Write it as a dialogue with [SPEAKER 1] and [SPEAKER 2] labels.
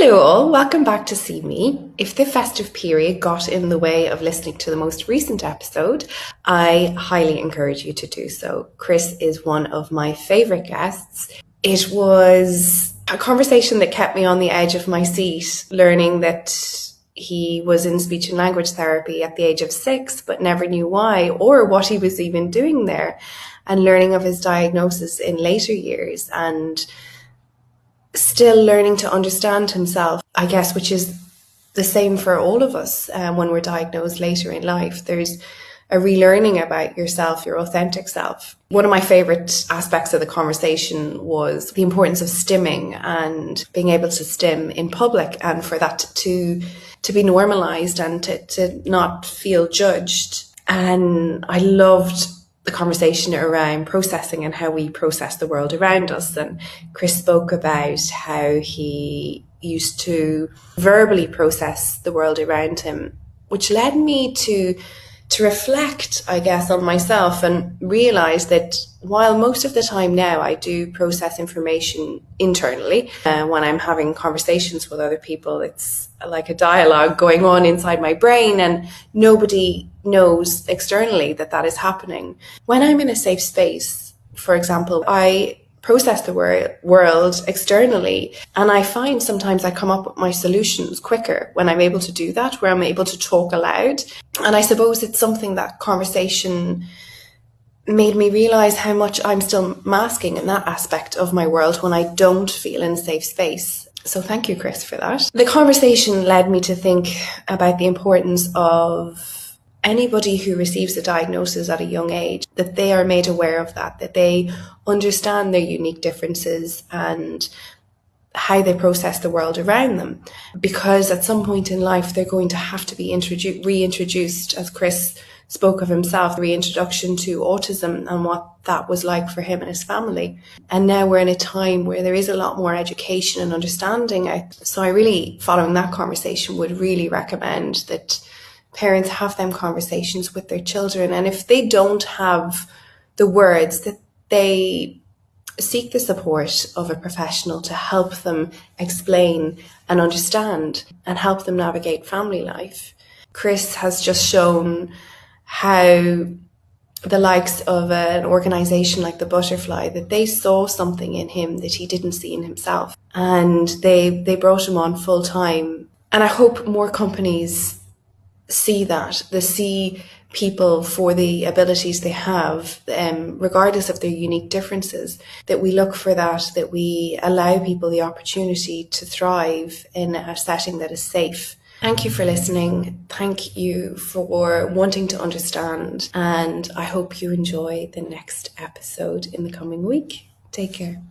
[SPEAKER 1] Hello all, welcome back to See Me. If the festive period got in the way of listening to the most recent episode, I highly encourage you to do so. Chris is one of my favourite guests. It was a conversation that kept me on the edge of my seat, learning that he was in speech and language therapy at the age of 6, but never knew why or what he was even doing there, and learning of his diagnosis in later years and still learning to understand himself, I guess, which is the same for all of us when we're diagnosed later in life. There's a relearning about yourself, your authentic self. One of my favourite aspects of the conversation was the importance of stimming and being able to stim in public, and for that to be normalised and to not feel judged. And I loved the conversation around processing and how we process the world around us. And Chris spoke about how he used to verbally process the world around him, which led me to reflect, I guess, on myself and realise that while most of the time now I do process information internally, when I'm having conversations with other people, it's like a dialogue going on inside my brain and nobody knows externally that is happening. When I'm in a safe space, for example, I process the world externally, and I find sometimes I come up with my solutions quicker when I'm able to do that, where I'm able to talk aloud. And I suppose it's something that conversation made me realise how much I'm still masking in that aspect of my world when I don't feel in a safe space. So thank you, Chris, for that. The conversation led me to think about the importance of anybody who receives a diagnosis at a young age, that they are made aware of that they understand their unique differences and how they process the world around them. Because at some point in life, they're going to have to be reintroduced, as Chris spoke of himself, the reintroduction to autism and what that was like for him and his family. And now we're in a time where there is a lot more education and understanding. So I really, following that conversation, would really recommend that parents have them conversations with their children. And if they don't have the words, that they seek the support of a professional to help them explain and understand and help them navigate family life. Chris has just shown how the likes of an organisation like the Butterfly, that they saw something in him that he didn't see in himself. And they brought him on full time. And I hope more companies see that, they see people for the abilities they have, regardless of their unique differences, that we look for that we allow people the opportunity to thrive in a setting that is safe. Thank you for listening. Thank you for wanting to understand. And I hope you enjoy the next episode in the coming week. Take care.